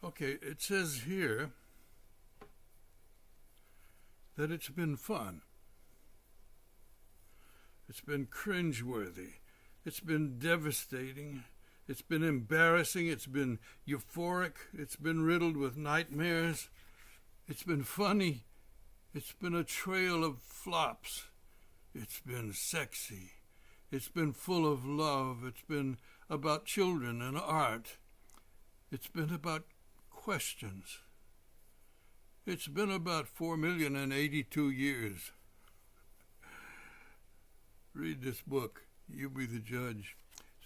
Okay, it says here that it's been fun. It's been cringeworthy. It's been devastating. It's been embarrassing. It's been euphoric. It's been riddled with nightmares. It's been funny. It's been a trail of flops. It's been sexy. It's been full of love. It's been about children and art. It's been about questions. It's been about 4,082 years. Read this book. You be the judge.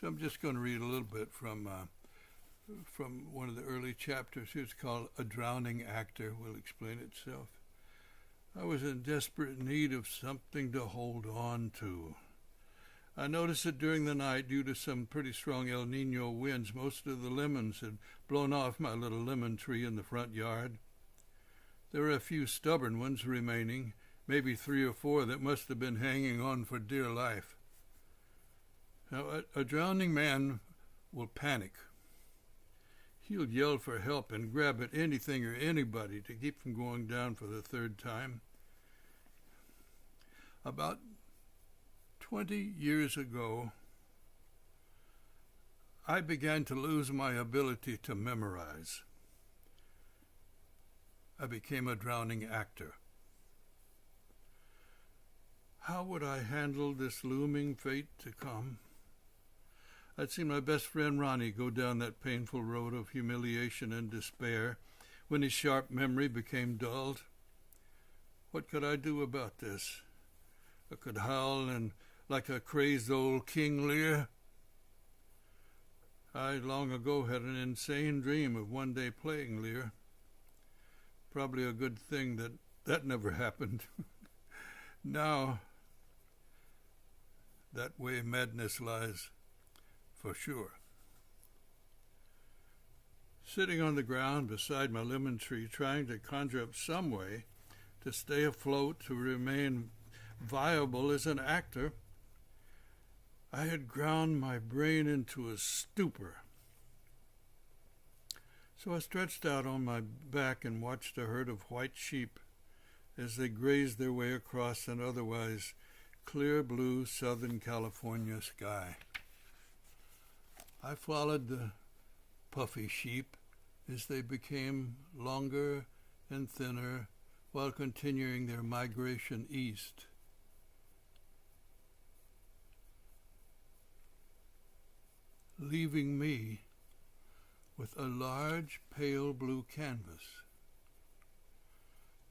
So I'm just going to read a little bit from one of the early chapters. It's called A Drowning Actor. Will explain itself. I was in desperate need of something to hold on to. I noticed that during the night, due to some pretty strong El Nino winds, most of the lemons had blown off my little lemon tree in the front yard. There were a few stubborn ones remaining, maybe 3 or 4 that must have been hanging on for dear life. Now, a drowning man will panic. He'll yell for help and grab at anything or anybody to keep from going down for the 3rd time. About 20 years ago, I began to lose my ability to memorize. I became a drowning actor. How would I handle this looming fate to come? I'd seen my best friend Ronnie go down that painful road of humiliation and despair when his sharp memory became dulled. What could I do about this? I could howl and like a crazed old King Lear. I long ago had an insane dream of one day playing Lear. Probably a good thing that never happened. Now, that way madness lies, for sure. Sitting on the ground beside my lemon tree, trying to conjure up some way to stay afloat, to remain viable as an actor, I had ground my brain into a stupor. So I stretched out on my back and watched a herd of white sheep as they grazed their way across an otherwise clear blue Southern California sky. I followed the puffy sheep as they became longer and thinner while continuing their migration east. Leaving me with a large pale blue canvas.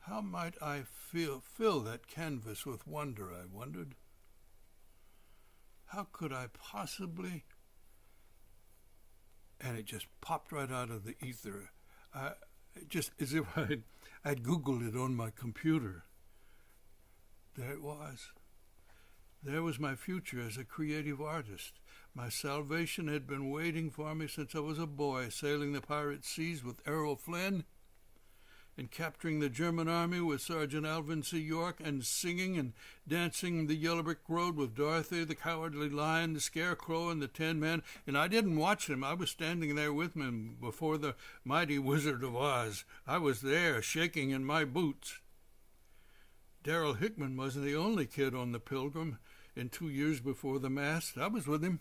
How might I fill that canvas with wonder, I wondered. How could I possibly... And it just popped right out of the ether. Just as if I'd Googled it on my computer. There it was. There was my future as a creative artist. My salvation had been waiting for me since I was a boy, sailing the pirate seas with Errol Flynn and capturing the German army with Sergeant Alvin C. York and singing and dancing the Yellow Brick Road with Dorothy, the Cowardly Lion, the Scarecrow, and the Tin Man. And I didn't watch them. I was standing there with them before the mighty Wizard of Oz. I was there, shaking in my boots. Darrell Hickman wasn't the only kid on the Pilgrim. In 2 years before the mast, I was with him.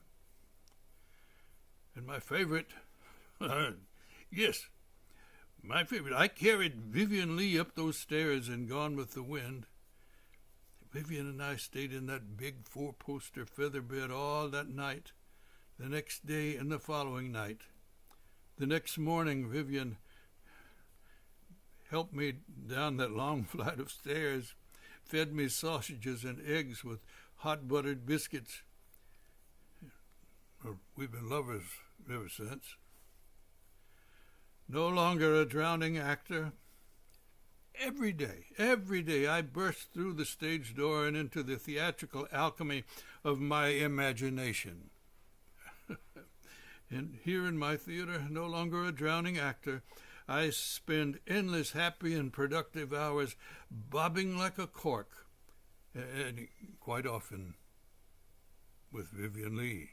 And my favorite, my favorite, I carried Vivian Lee up those stairs in Gone with the Wind. Vivian and I stayed in that big 4-poster feather bed all that night, the next day and the following night. The next morning, Vivian helped me down that long flight of stairs, fed me sausages and eggs with hot buttered biscuits. We've been lovers ever since. No longer a drowning actor. Every day I burst through the stage door and into the theatrical alchemy of my imagination. And here in my theater, no longer a drowning actor, I spend endless happy and productive hours bobbing like a cork, and quite often with Vivian Lee.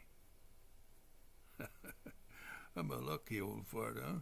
I'm a lucky old fart, huh?